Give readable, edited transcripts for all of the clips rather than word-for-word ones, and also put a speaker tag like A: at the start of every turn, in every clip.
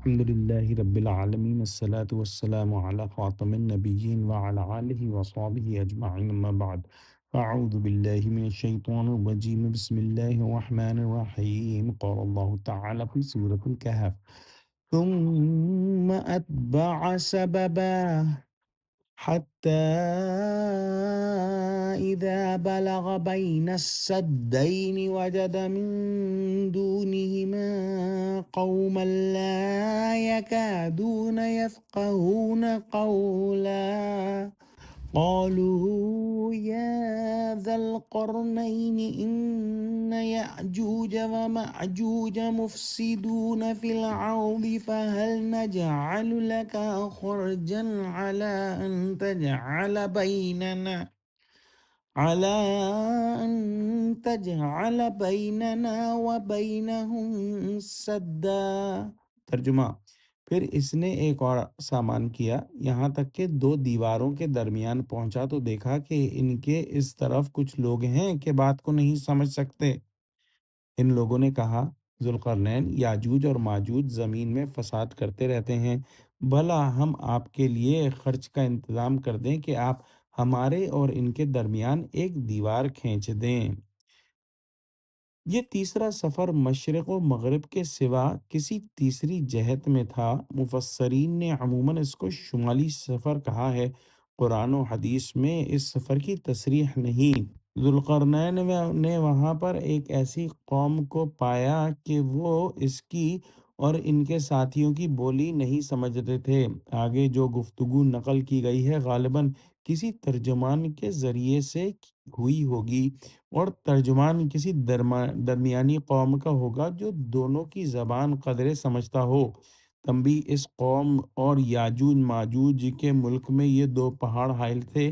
A: الحمد لله رب العالمين الصلاة والسلام على خاتم النبيين وعلى آله وصحبه أجمعين أما بعد فأعوذ بالله من الشيطان الرجيم بسم الله الرحمن الرحيم قال الله تعالى في سورة الكهف ثم أتبع سببا حتى إذا بلغ بين السدين وجد من دونهما قوما لا يكادون يفقهون قولا قالوا يا ذا القرنين إن يأجوج ومأجوج مفسدون في الأرض فهل نجعل لك خرجا على أن تجعل بيننا وبينهم سدا۔ ترجمہ: پھر اس نے ایک اور سامان کیا، یہاں تک کہ دو دیواروں کے درمیان پہنچا تو دیکھا کہ ان کے اس طرف کچھ لوگ ہیں کہ بات کو نہیں سمجھ سکتے۔ ان لوگوں نے کہا، ذوالقرنین یاجوج اور ماجوج زمین میں فساد کرتے رہتے ہیں، بھلا ہم آپ کے لیے خرچ کا انتظام کر دیں کہ آپ ہمارے اور ان کے درمیان ایک دیوار کھینچ دیں۔ یہ تیسرا سفر مشرق و مغرب کے سوا کسی تیسری جہت میں تھا۔ مفسرین نے عموماً اس کو شمالی سفر کہا ہے، قرآن و حدیث میں اس سفر کی تصریح نہیں۔ ذوالقرنین نے وہاں پر ایک ایسی قوم کو پایا کہ وہ اس کی اور ان کے ساتھیوں کی بولی نہیں سمجھتے تھے۔ آگے جو گفتگو نقل کی گئی ہے غالباً کسی ترجمان کے ذریعے سے ہوئی ہوگی، اور ترجمان کسی درمیانی قوم کا ہوگا جو دونوں کی زبان قدرے سمجھتا ہو۔ تنبیہ: اس قوم اور یاجوج ماجوج کے ملک میں یہ دو پہاڑ حائل تھے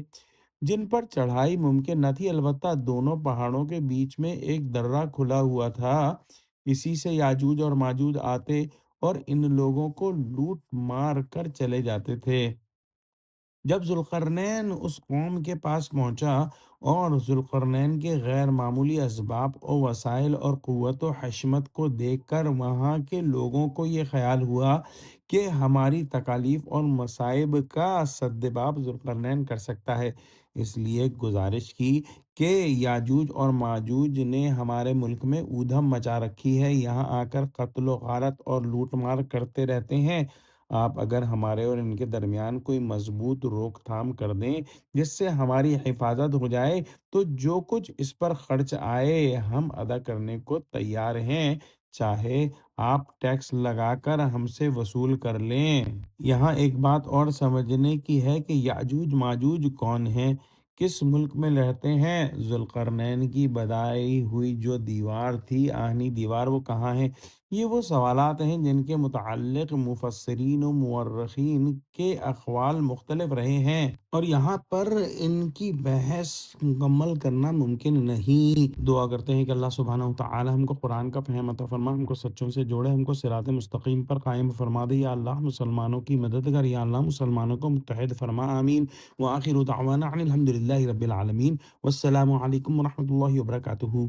A: جن پر چڑھائی ممکن نہ تھی، البتہ دونوں پہاڑوں کے بیچ میں ایک درہ کھلا ہوا تھا، اسی سے یاجوج اور ماجوج آتے اور ان لوگوں کو لوٹ مار کر چلے جاتے تھے۔ جب ذوالقرنین اس قوم کے پاس پہنچا اور ذوالقرنین کے غیر معمولی اسباب و وسائل اور قوت و حشمت کو دیکھ کر وہاں کے لوگوں کو یہ خیال ہوا کہ ہماری تکالیف اور مصائب کا سدباب ذوالقرنین کر سکتا ہے، اس لیے گزارش کی کہ یاجوج اور ماجوج نے ہمارے ملک میں اودھم مچا رکھی ہے، یہاں آ کر قتل و غارت اور لوٹ مار کرتے رہتے ہیں۔ آپ اگر ہمارے اور ان کے درمیان کوئی مضبوط روک تھام کر دیں جس سے ہماری حفاظت ہو جائے تو جو کچھ اس پر خرچ آئے ہم ادا کرنے کو تیار ہیں، چاہے آپ ٹیکس لگا کر ہم سے وصول کر لیں۔ یہاں ایک بات اور سمجھنے کی ہے کہ یاجوج ماجوج کون ہیں، کس ملک میں رہتے ہیں۔ ذوالقرنین کی بنائی ہوئی جو دیوار تھی، آہنی دیوار، وہ کہاں ہے؟ یہ وہ سوالات ہیں جن کے متعلق مفسرین و مورخین کے اقوال مختلف رہے ہیں، اور یہاں پر ان کی بحث مکمل کرنا ممکن نہیں۔ دعا کرتے ہیں کہ اللہ سبحانہ و تعالی ہم کو قرآن کا فہم عطا فرما، ہم کو سچوں سے جوڑے، ہم کو صراط مستقیم پر قائم فرما دے۔ یا اللہ مسلمانوں کی مدد کر، یا اللہ مسلمانوں کو متحد فرما، آمین۔ وآخر دعوانا ان الحمد للہ رب العالمین، والسلام علیکم ورحمۃ اللہ وبرکاتہ۔